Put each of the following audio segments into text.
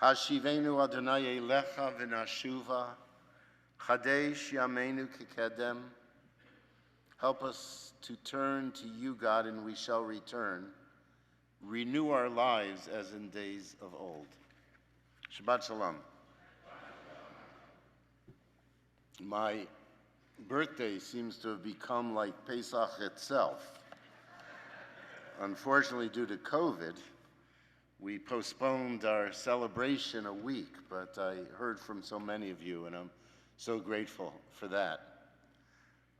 Hashivenu Adonai Elecha v'nashuva, Chadesh Yameinu Kekedem. Help us to turn to you, God, and we shall return. Renew our lives as in days of old. Shabbat Shalom. My birthday seems to have become like Pesach itself. Unfortunately, due to COVID, we postponed our celebration a week, but I heard from so many of you, and I'm so grateful for that.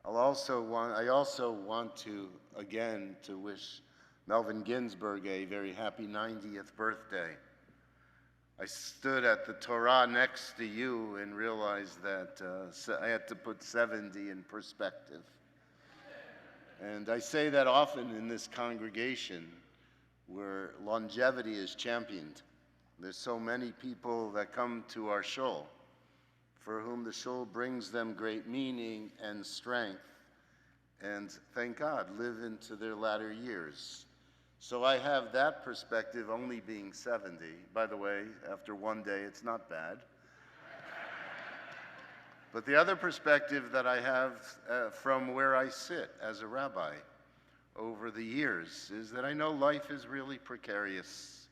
I also want to, again, to wish Melvin Ginsberg a very happy 90th birthday. I stood at the Torah next to you and realized that I had to put 70 in perspective. And I say that often in this congregation where longevity is championed. There's so many people that come to our shul for whom the shul brings them great meaning and strength, and thank God, live into their latter years. So I have that perspective, only being 70. By the way, after one day, it's not bad. But the other perspective that I have from where I sit as a rabbi over the years is that I know life is really precarious,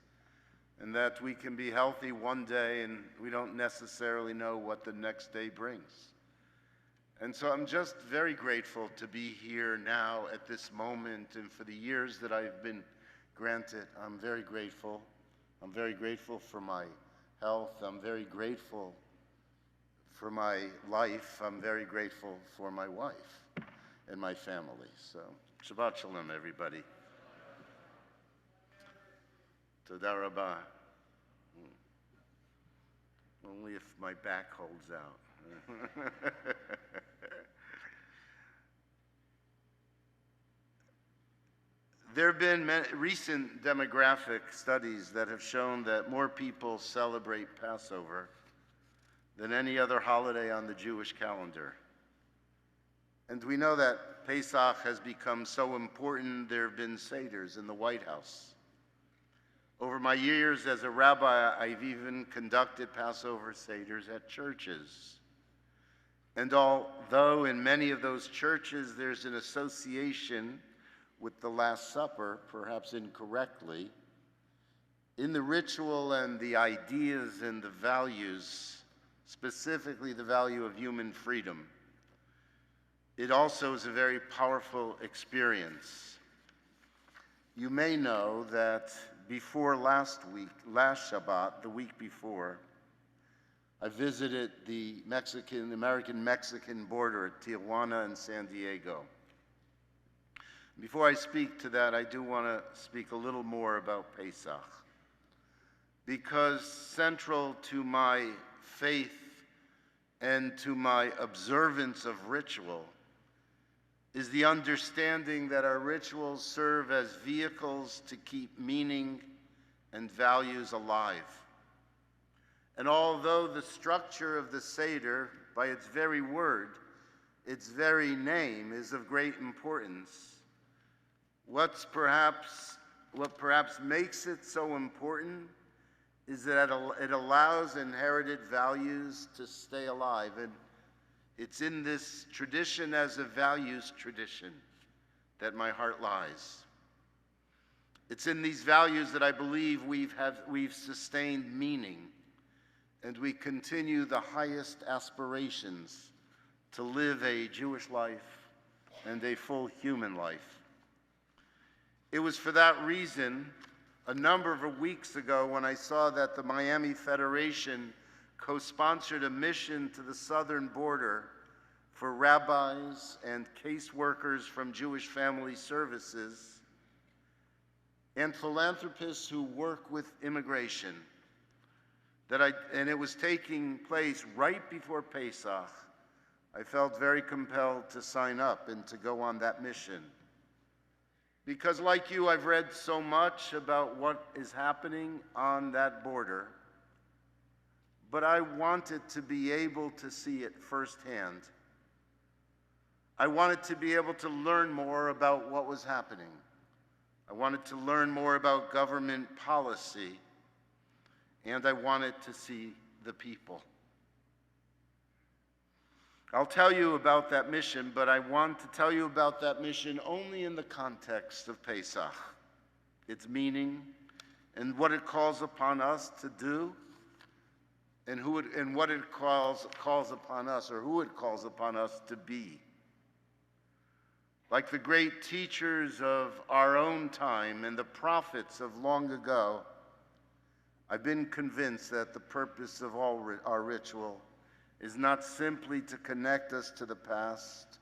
and that we can be healthy one day and we don't necessarily know what the next day brings. And so I'm just very grateful to be here now at this moment, and for the years that I've been granted, I'm very grateful. I'm very grateful for my health. I'm very grateful for my life. I'm very grateful for my wife and my family. So, Shabbat Shalom, everybody. Toda Rabah. Only if my back holds out. There have been recent demographic studies that have shown that more people celebrate Passover than any other holiday on the Jewish calendar. And we know that Pesach has become so important, there have been seders in the White House. Over my years as a rabbi, I've even conducted Passover seders at churches. And although in many of those churches there's an association with the Last Supper, perhaps incorrectly, in the ritual and the ideas and the values, specifically the value of human freedom, it also is a very powerful experience. You may know that before last Shabbat, the week before, I visited the American-Mexican border at Tijuana and San Diego. Before I speak to that, I do want to speak a little more about Pesach, because central to my faith and to my observance of ritual is the understanding that our rituals serve as vehicles to keep meaning and values alive. And although the structure of the Seder, by its very word, its very name, is of great importance, what perhaps makes it so important is that it allows inherited values to stay alive. And it's in this tradition as a values tradition that my heart lies. It's in these values that I believe we've sustained meaning, and we continue the highest aspirations to live a Jewish life and a full human life. It was for that reason, a number of weeks ago, when I saw that the Miami Federation co-sponsored a mission to the southern border for rabbis and caseworkers from Jewish Family Services and philanthropists who work with immigration, and it was taking place right before Pesach. I felt very compelled to sign up and to go on that mission. Because like you, I've read so much about what is happening on that border, but I wanted to be able to see it firsthand. I wanted to be able to learn more about what was happening. I wanted to learn more about government policy. and I wanted to see the people. I'll tell you about that mission, but I want to tell you about that mission only in the context of Pesach, its meaning, and what it calls upon us to do, and what it calls upon us, or who it calls upon us to be. Like the great teachers of our own time and the prophets of long ago, I've been convinced that the purpose of all our ritual is not simply to connect us to the past.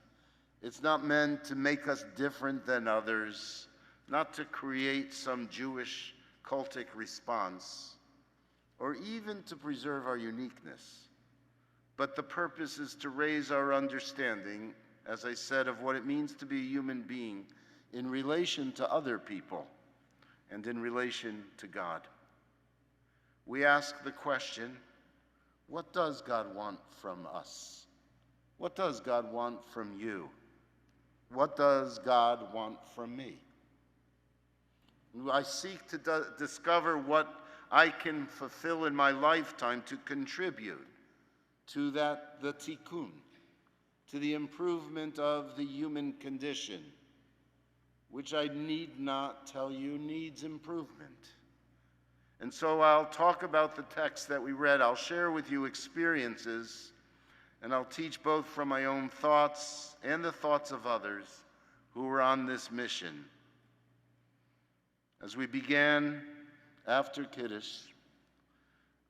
It's not meant to make us different than others, not to create some Jewish cultic response, or even to preserve our uniqueness. But the purpose is to raise our understanding, as I said, of what it means to be a human being in relation to other people and in relation to God. We ask the question, what does God want from us? What does God want from you? What does God want from me? I seek to discover what I can fulfill in my lifetime to contribute to the tikkun, to the improvement of the human condition, which I need not tell you needs improvement. And so I'll talk about the text that we read. I'll share with you experiences, and I'll teach both from my own thoughts and the thoughts of others who were on this mission. As we began after Kiddush,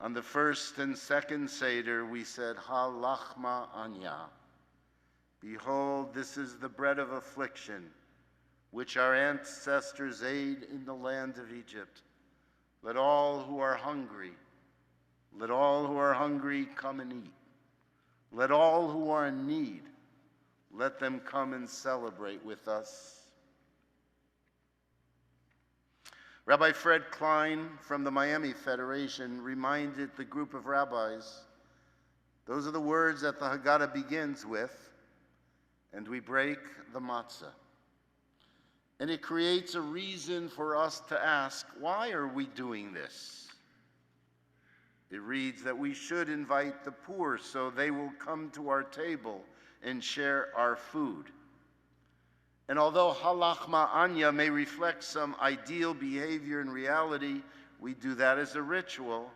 on the first and second Seder, we said, Ha-lachma anya. Behold, this is the bread of affliction, which our ancestors ate in the land of Egypt. Let all who are hungry come and eat. Let all who are in need, let them come and celebrate with us. Rabbi Fred Klein from the Miami Federation reminded the group of rabbis, those are the words that the Haggadah begins with, and we break the matzah. And it creates a reason for us to ask, why are we doing this? It reads that we should invite the poor so they will come to our table and share our food. And although halachma anya may reflect some ideal behavior in reality, we do that as a ritual.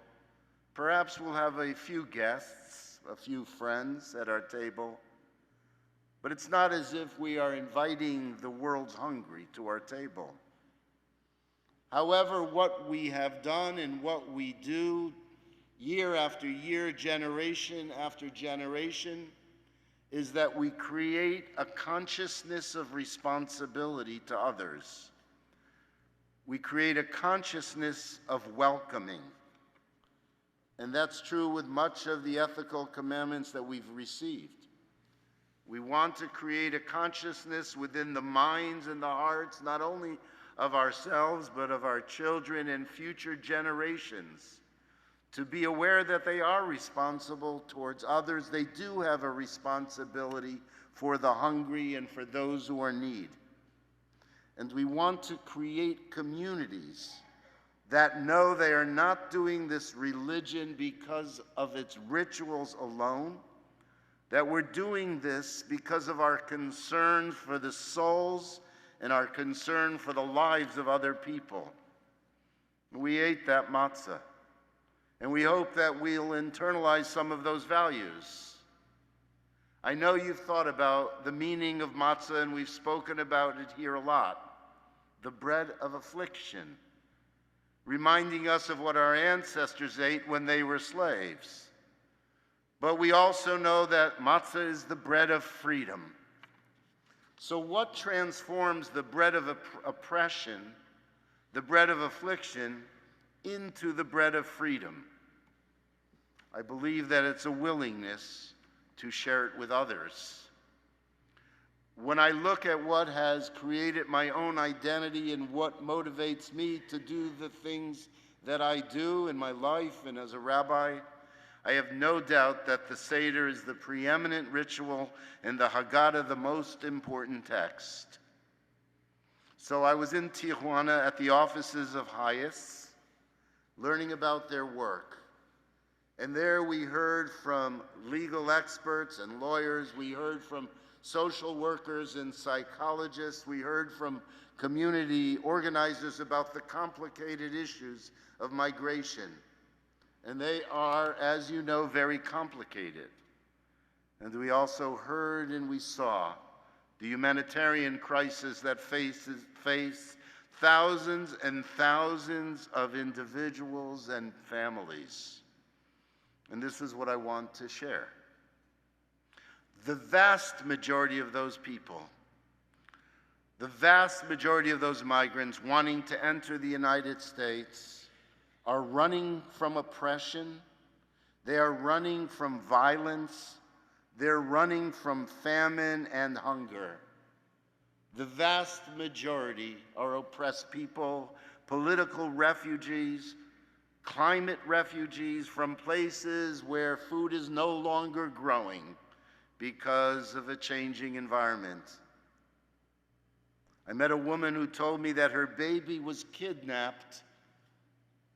Perhaps we'll have a few guests, a few friends at our table, but it's not as if we are inviting the world's hungry to our table. However, what we have done and what we do year after year, generation after generation, is that we create a consciousness of responsibility to others. We create a consciousness of welcoming. And that's true with much of the ethical commandments that we've received. We want to create a consciousness within the minds and the hearts, not only of ourselves, but of our children and future generations, to be aware that they are responsible towards others. They do have a responsibility for the hungry and for those who are in need. And we want to create communities that know they are not doing this religion because of its rituals alone, that we're doing this because of our concern for the souls and our concern for the lives of other people. We ate that matzah, and we hope that we'll internalize some of those values. I know you've thought about the meaning of matzah, and we've spoken about it here a lot. The bread of affliction, reminding us of what our ancestors ate when they were slaves. But we also know that matzah is the bread of freedom. So what transforms the bread of oppression, the bread of affliction, into the bread of freedom? I believe that it's a willingness to share it with others. When I look at what has created my own identity and what motivates me to do the things that I do in my life and as a rabbi, I have no doubt that the Seder is the preeminent ritual and the Haggadah the most important text. So I was in Tijuana at the offices of Hayes, learning about their work. And there we heard from legal experts and lawyers, we heard from social workers and psychologists, we heard from community organizers about the complicated issues of migration. And they are, as you know, very complicated. And we also heard and we saw the humanitarian crisis that face thousands and thousands of individuals and families. And this is what I want to share. The vast majority of those people, the vast majority of those migrants wanting to enter the United States are running from oppression, they are running from violence, they're running from famine and hunger. The vast majority are oppressed people, political refugees, climate refugees from places where food is no longer growing because of a changing environment. I met a woman who told me that her baby was kidnapped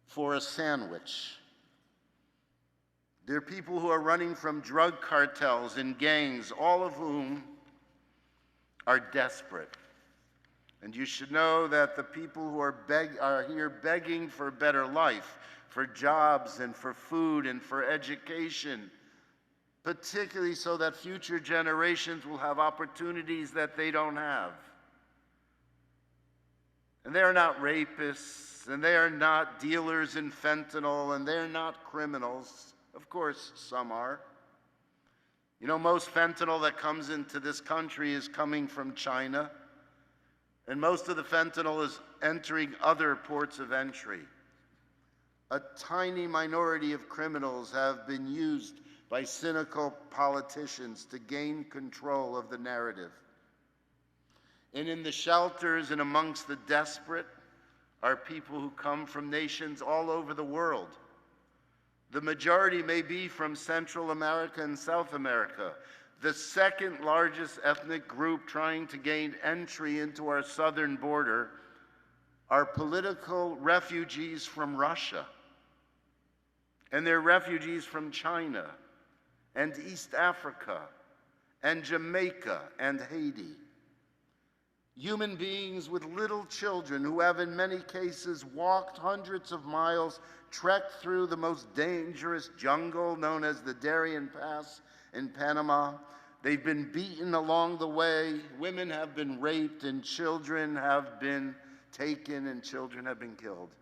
for a sandwich. There are people who are running from drug cartels and gangs, all of whom are desperate. And you should know that the people who are here begging for a better life, for jobs and for food and for education, particularly so that future generations will have opportunities that they don't have. And they are not rapists, and they are not dealers in fentanyl, and they're not criminals. Of course, some are. You know, most fentanyl that comes into this country is coming from China, and most of the fentanyl is entering other ports of entry. A tiny minority of criminals have been used by cynical politicians to gain control of the narrative. And in the shelters and amongst the desperate are people who come from nations all over the world. The majority may be from Central America and South America, the second largest ethnic group trying to gain entry into our southern border are political refugees from Russia. And they're refugees from China and East Africa and Jamaica and Haiti. Human beings with little children who have in many cases walked hundreds of miles, trekked through the most dangerous jungle known as the Darien Pass in Panama. They've been beaten along the way. Women have been raped and children have been taken and children have been killed.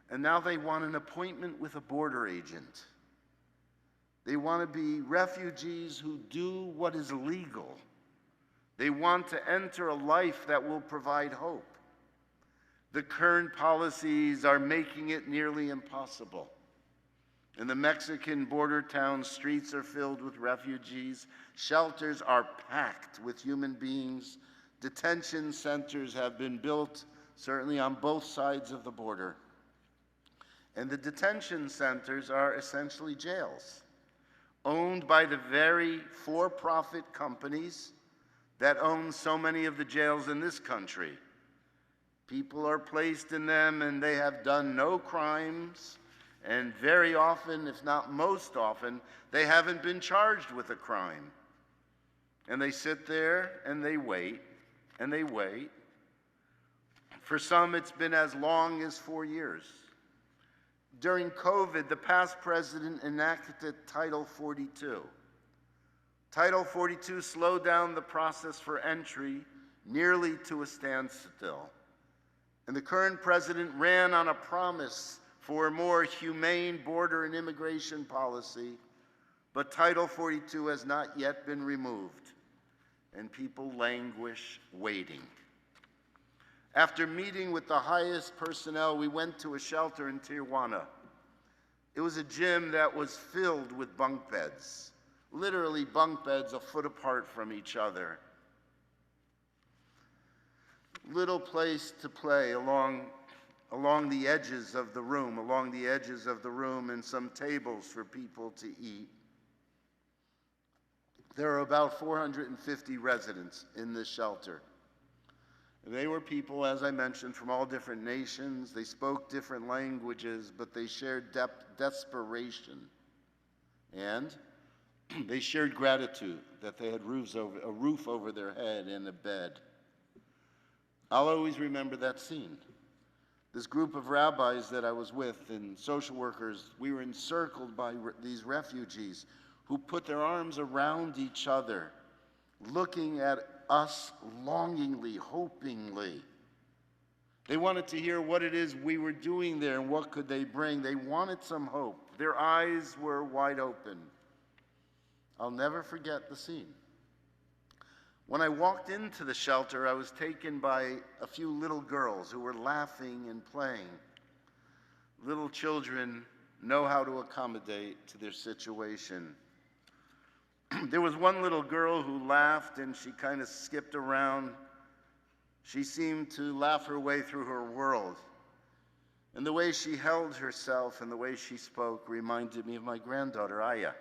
And now they want an appointment with a border agent. They want to be refugees who do what is legal. They want to enter a life that will provide hope. The current policies are making it nearly impossible. In the Mexican border towns, streets are filled with refugees. Shelters are packed with human beings. Detention centers have been built, certainly on both sides of the border. And the detention centers are essentially jails, owned by the very for-profit companies that own so many of the jails in this country. People are placed in them and they have done no crimes, and very often, if not most often, they haven't been charged with a crime. And they sit there and they wait, and they wait. For some, it's been as long as 4 years. During COVID, the past president enacted Title 42. Title 42 slowed down the process for entry nearly to a standstill. And the current president ran on a promise for a more humane border and immigration policy, but Title 42 has not yet been removed, and people languish waiting. After meeting with the highest personnel, we went to a shelter in Tijuana. It was a gym that was filled with bunk beds. Literally bunk beds a foot apart from each other. Little place to play along the edges of the room, and some tables for people to eat. There are about 450 residents in this shelter. They were people, as I mentioned, from all different nations. They spoke different languages, but they shared desperation. And they shared gratitude that they had a roof over their head and a bed. I'll always remember that scene. This group of rabbis that I was with and social workers, we were encircled by these refugees who put their arms around each other, looking at us longingly, hopingly. They wanted to hear what it is we were doing there and what could they bring. They wanted some hope. Their eyes were wide open. I'll never forget the scene. When I walked into the shelter, I was taken by a few little girls who were laughing and playing. Little children know how to accommodate to their situation. There was one little girl who laughed and she kind of skipped around. She seemed to laugh her way through her world. And the way she held herself and the way she spoke reminded me of my granddaughter, Aya.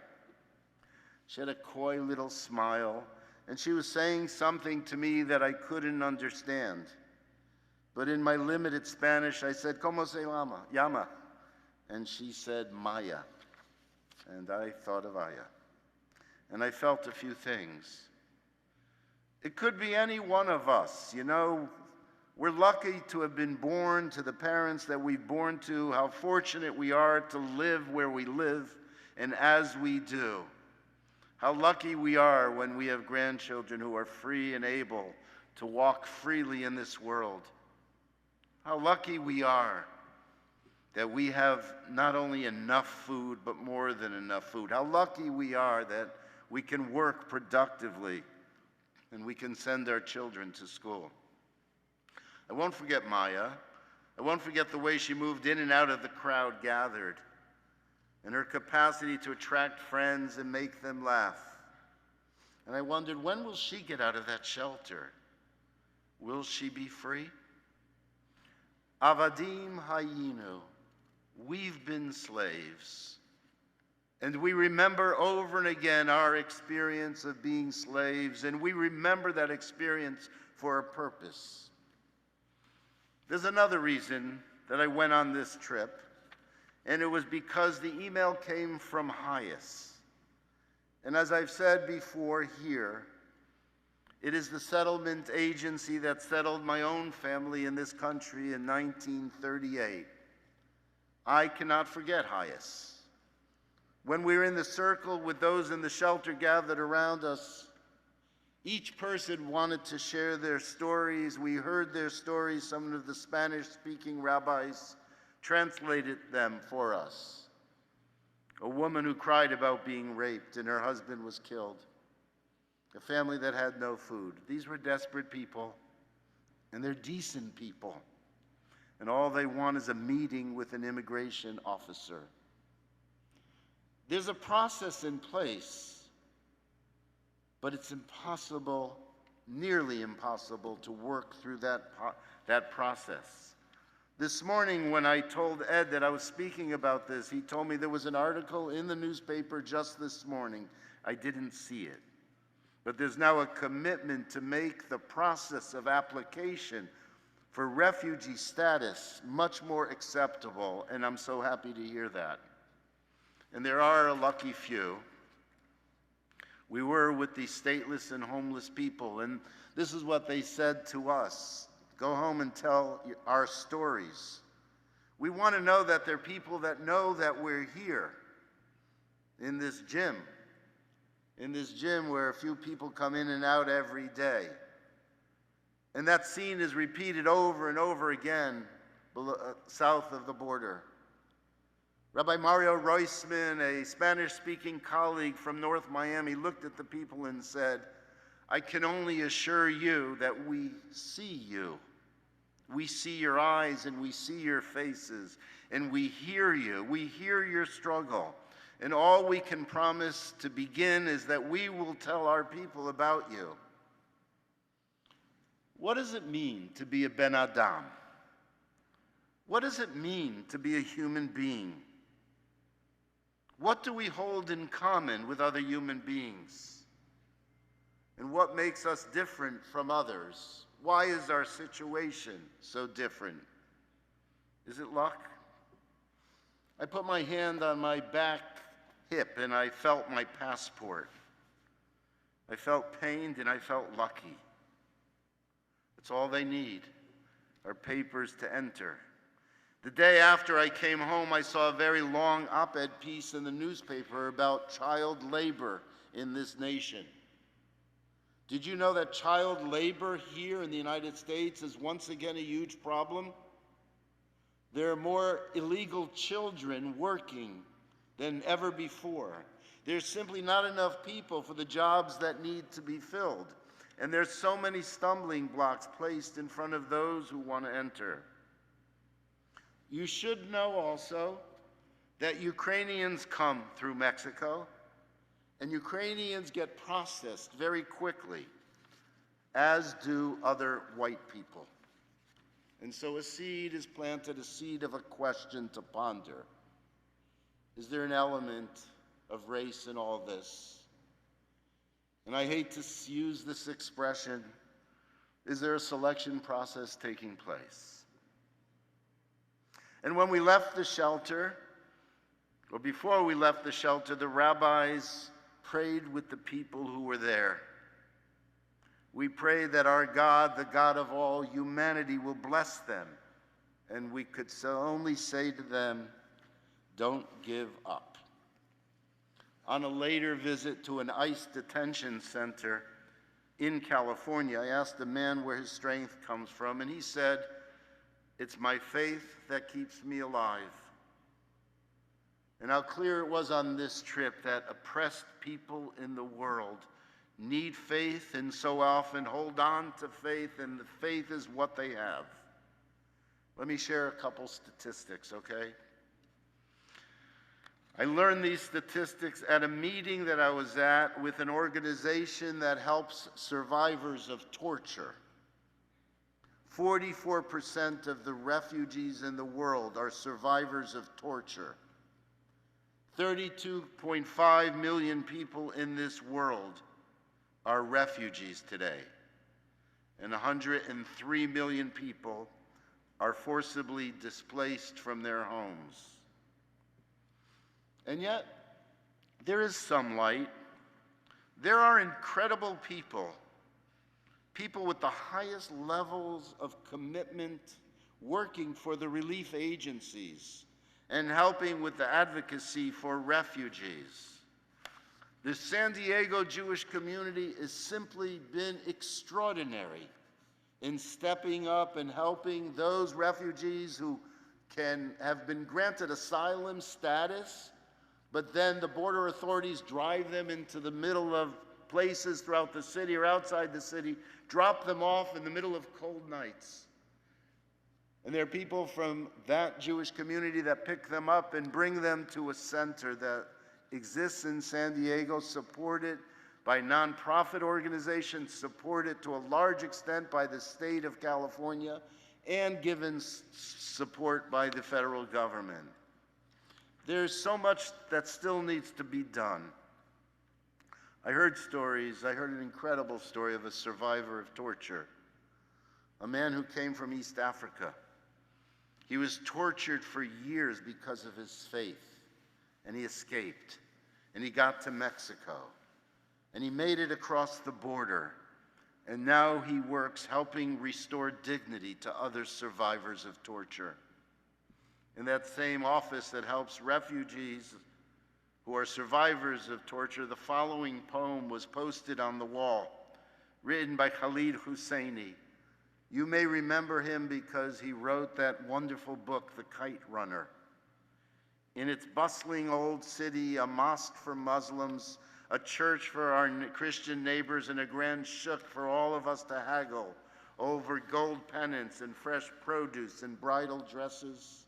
She had a coy little smile, and she was saying something to me that I couldn't understand. But in my limited Spanish, I said, ¿Cómo se llama? And she said, Maya. And I thought of Aya. And I felt a few things. It could be any one of us, you know. We're lucky to have been born to the parents that we've born to, how fortunate we are to live where we live and as we do. How lucky we are when we have grandchildren who are free and able to walk freely in this world. How lucky we are that we have not only enough food, but more than enough food. How lucky we are that we can work productively and we can send our children to school. I won't forget Maya. I won't forget the way she moved in and out of the crowd gathered, and her capacity to attract friends and make them laugh. And I wondered, when will she get out of that shelter? Will she be free? Avadim hayinu, we've been slaves. And we remember over and again our experience of being slaves, and we remember that experience for a purpose. There's another reason that I went on this trip, and it was because the email came from Hias. And as I've said before here, it is the settlement agency that settled my own family in this country in 1938. I cannot forget Hias. When we were in the circle with those in the shelter gathered around us, each person wanted to share their stories. We heard their stories. Some of the Spanish-speaking rabbis translated them for us. A woman who cried about being raped and her husband was killed. A family that had no food. These were desperate people, and they're decent people. And all they want is a meeting with an immigration officer. There's a process in place, but it's impossible, nearly impossible, to work through that process. This morning when I told Ed that I was speaking about this, he told me there was an article in the newspaper just this morning. I didn't see it. But there's now a commitment to make the process of application for refugee status much more acceptable, and I'm so happy to hear that. And there are a lucky few. We were with the stateless and homeless people, and this is what they said to us. Go home and tell our stories. We want to know that there are people that know that we're here in this gym where a few people come in and out every day. And that scene is repeated over and over again south of the border. Rabbi Mario Reisman, a Spanish-speaking colleague from North Miami, looked at the people and said, I can only assure you that we see you. We see your eyes and we see your faces and we hear you. We hear your struggle. And all we can promise to begin is that we will tell our people about you. What does it mean to be a Ben Adam? What does it mean to be a human being? What do we hold in common with other human beings? And what makes us different from others? Why is our situation so different? Is it luck? I put my hand on my back hip and I felt my passport. I felt pained and I felt lucky. That's all they need, are papers to enter. The day after I came home, I saw a very long op-ed piece in the newspaper about child labor in this nation. Did you know that child labor here in the United States is once again a huge problem? There are more illegal children working than ever before. There's simply not enough people for the jobs that need to be filled. And there's so many stumbling blocks placed in front of those who want to enter. You should know also that Ukrainians come through Mexico, and Ukrainians get processed very quickly, as do other white people. And so a seed is planted, a seed of a question to ponder. Is there an element of race in all this? And I hate to use this expression, is there a selection process taking place? And when we left the shelter, or before we left the shelter, the rabbis prayed with the people who were there. We pray that our God, the God of all humanity, will bless them. And we could only say to them, don't give up. On a later visit to an ICE detention center in California, I asked a man where his strength comes from, and he said, it's my faith that keeps me alive. And how clear it was on this trip that oppressed people in the world need faith and so often hold on to faith, and the faith is what they have. Let me share a couple statistics, okay? I learned these statistics at a meeting that I was at with an organization that helps survivors of torture. 44% of the refugees in the world are survivors of torture. 32.5 million people in this world are refugees today, and 103 million people are forcibly displaced from their homes. And yet, there is some light. There are incredible people, people with the highest levels of commitment working for the relief agencies and helping with the advocacy for refugees. The San Diego Jewish community has simply been extraordinary in stepping up and helping those refugees who have been granted asylum status, but then the border authorities drive them into the middle of places throughout the city or outside the city, drop them off in the middle of cold nights. And there are people from that Jewish community that pick them up and bring them to a center that exists in San Diego, supported by nonprofit organizations, supported to a large extent by the state of California, and given support by the federal government. There's so much that still needs to be done. I heard an incredible story of a survivor of torture, a man who came from East Africa. He was tortured for years because of his faith, and he escaped, and he got to Mexico, and he made it across the border, and now he works helping restore dignity to other survivors of torture. In that same office that helps refugees who are survivors of torture, the following poem was posted on the wall, written by Khalid Hosseini. You may remember him because he wrote that wonderful book, The Kite Runner. In its bustling old city, a mosque for Muslims, a church for our Christian neighbors, and a grand shuk for all of us to haggle over gold pennants and fresh produce and bridal dresses.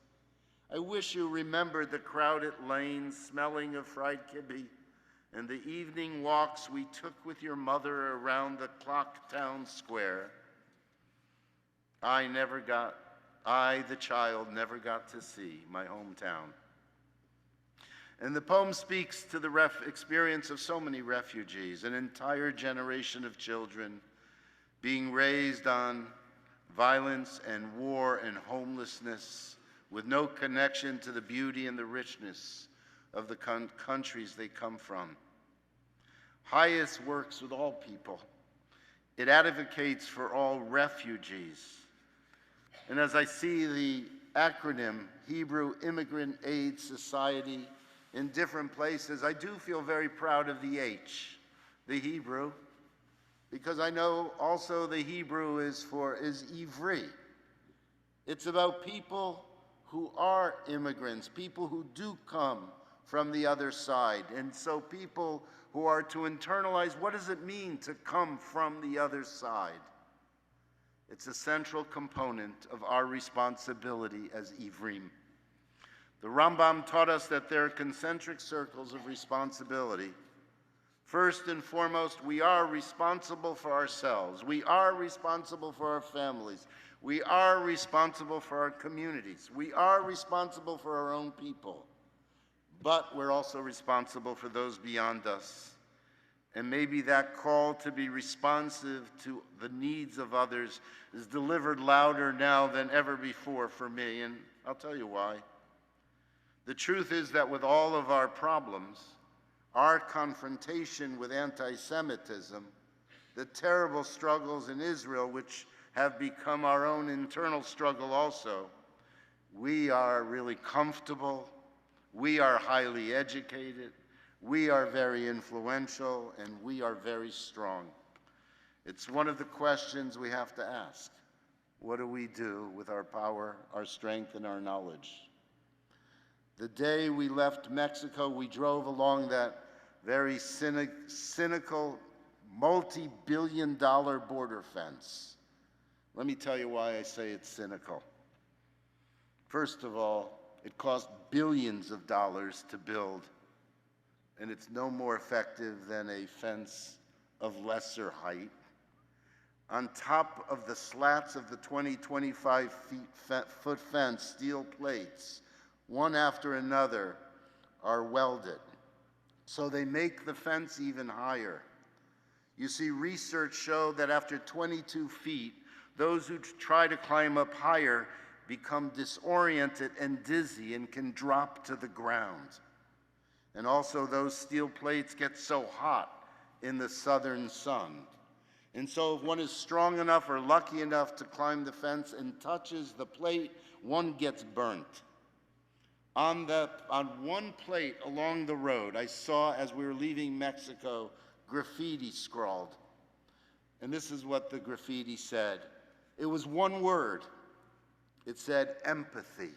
I wish you remembered the crowded lanes smelling of fried kibbe and the evening walks we took with your mother around the clock town square. I, the child, never got to see my hometown. And the poem speaks to the experience of so many refugees, an entire generation of children being raised on violence and war and homelessness, with no connection to the beauty and the richness of the countries they come from. Highest works with all people. It advocates for all refugees. And as I see the acronym Hebrew Immigrant Aid Society in different places, I do feel very proud of the H, the Hebrew, because I know also the Hebrew is Ivri. It's about people who are immigrants, people who do come from the other side. And so people who are to internalize, what does it mean to come from the other side? It's a central component of our responsibility as Ivrim. The Rambam taught us that there are concentric circles of responsibility. First and foremost, we are responsible for ourselves. We are responsible for our families. We are responsible for our communities. We are responsible for our own people. But we're also responsible for those beyond us. And maybe that call to be responsive to the needs of others is delivered louder now than ever before for me, and I'll tell you why. The truth is that with all of our problems, our confrontation with anti-Semitism, the terrible struggles in Israel, which have become our own internal struggle also, we are really comfortable, we are highly educated, we are very influential, and we are very strong. It's one of the questions we have to ask. What do we do with our power, our strength, and our knowledge? The day we left Mexico, we drove along that very cynical, multi-billion-dollar border fence. Let me tell you why I say it's cynical. First of all, it cost billions of dollars to build, and it's no more effective than a fence of lesser height. On top of the slats of the 25-foot fence, steel plates, one after another, are welded. So they make the fence even higher. You see, research showed that after 22 feet, those who try to climb up higher become disoriented and dizzy and can drop to the ground. And also those steel plates get so hot in the southern sun. And so if one is strong enough or lucky enough to climb the fence and touches the plate, one gets burnt. On one plate along the road, I saw as we were leaving Mexico, graffiti scrawled. And this is what the graffiti said. It was one word. It said empathy.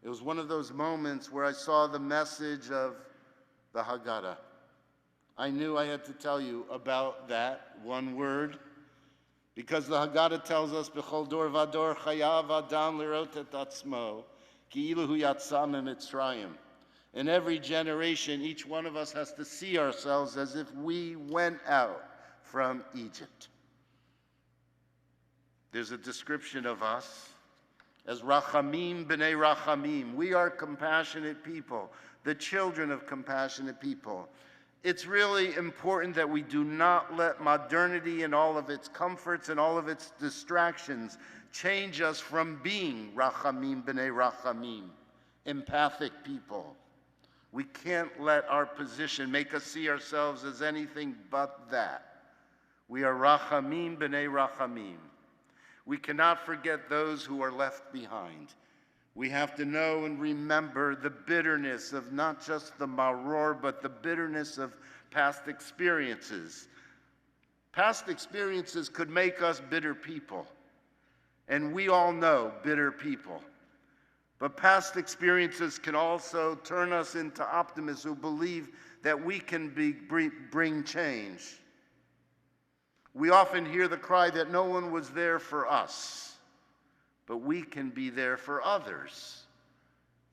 It was one of those moments where I saw the message of the Haggadah. I knew I had to tell you about that one word, because the Haggadah tells us, B'chol dor vador chayav adam lirot et atzmo, ki'ilu hu yatsa mitzrayim. In every generation, each one of us has to see ourselves as if we went out from Egypt. There's a description of us as Rachamim b'nei Rachamim. We are compassionate people, the children of compassionate people. It's really important that we do not let modernity and all of its comforts and all of its distractions change us from being Rachamim b'nei Rachamim, empathic people. We can't let our position make us see ourselves as anything but that. We are Rachamim b'nei Rachamim. We cannot forget those who are left behind. We have to know and remember the bitterness of not just the maror, but the bitterness of past experiences. Past experiences could make us bitter people, and we all know bitter people. But past experiences can also turn us into optimists who believe that we can bring change. We often hear the cry that no one was there for us, but we can be there for others.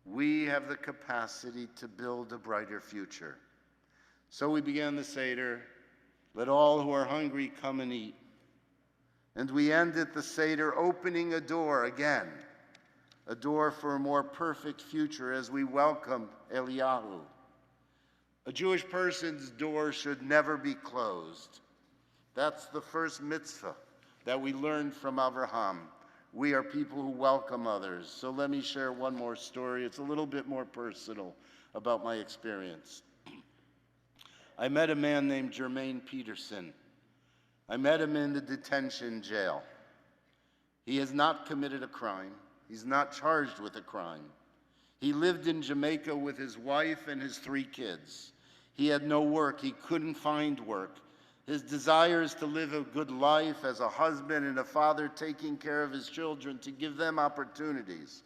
We have the capacity to build a brighter future. So we began the Seder, let all who are hungry come and eat. And we ended the Seder opening a door again, a door for a more perfect future as we welcome Eliyahu. A Jewish person's door should never be closed. That's the first mitzvah that we learned from Avraham. We are people who welcome others. So let me share one more story. It's a little bit more personal about my experience. I met a man named Jermaine Peterson. I met him in the detention jail. He has not committed a crime. He's not charged with a crime. He lived in Jamaica with his wife and his 3 kids. He had no work. He couldn't find work. His desire is to live a good life as a husband and a father, taking care of his children, to give them opportunities.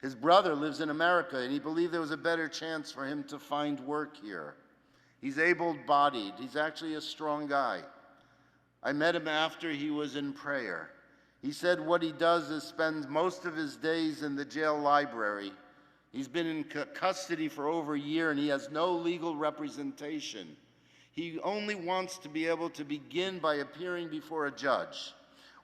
His brother lives in America, and he believed there was a better chance for him to find work here. He's able-bodied. He's actually a strong guy. I met him after he was in prayer. He said what he does is spends most of his days in the jail library. He's been in custody for over a year, and he has no legal representation. He only wants to be able to begin by appearing before a judge.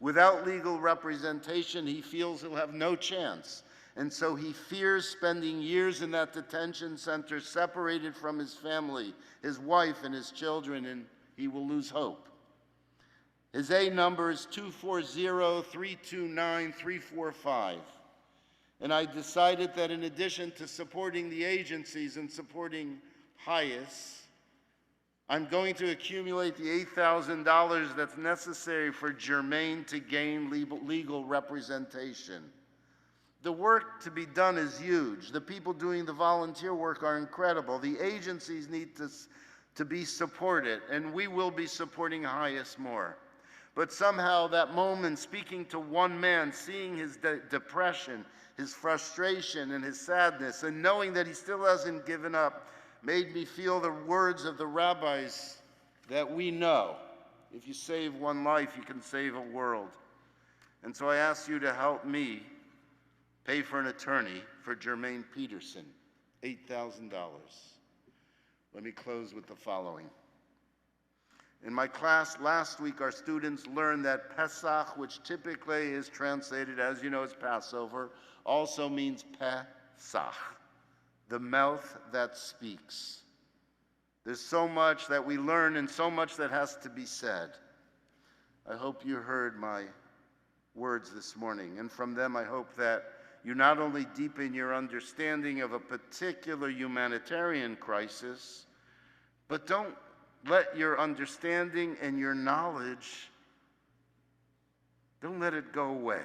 Without legal representation, he feels he'll have no chance. And so he fears spending years in that detention center, separated from his family, his wife, and his children, and he will lose hope. His A number is 240-329-345. And I decided that in addition to supporting the agencies and supporting HIAS, I'm going to accumulate the $8,000 that's necessary for Jermaine to gain legal representation. The work to be done is huge. The people doing the volunteer work are incredible. The agencies need to be supported, and we will be supporting HIAS more. But somehow that moment, speaking to one man, seeing his depression, his frustration, and his sadness, and knowing that he still hasn't given up, made me feel the words of the rabbis that we know. If you save one life, you can save a world. And so I ask you to help me pay for an attorney for Jermaine Peterson, $8,000. Let me close with the following. In my class last week, our students learned that Pesach, which typically is translated, as you know, as Passover, also means Pesach, the mouth that speaks. There's so much that we learn and so much that has to be said. I hope you heard my words this morning, and from them I hope that you not only deepen your understanding of a particular humanitarian crisis, but don't let your understanding and your knowledge, don't let it go away.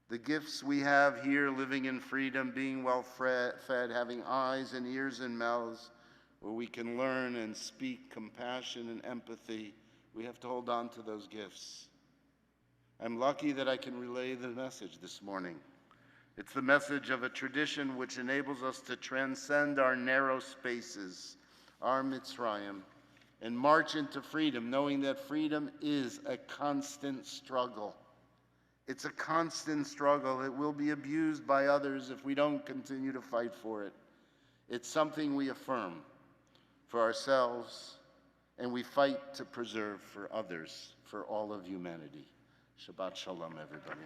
The gifts we have here, living in freedom, being well fed, having eyes and ears and mouths, where we can learn and speak compassion and empathy, we have to hold on to those gifts. I'm lucky that I can relay the message this morning. It's the message of a tradition which enables us to transcend our narrow spaces, our Mitzrayim, and march into freedom, knowing that freedom is a constant struggle. It's a constant struggle. It will be abused by others if we don't continue to fight for it. It's something we affirm for ourselves, and we fight to preserve for others, for all of humanity. Shabbat Shalom, everybody.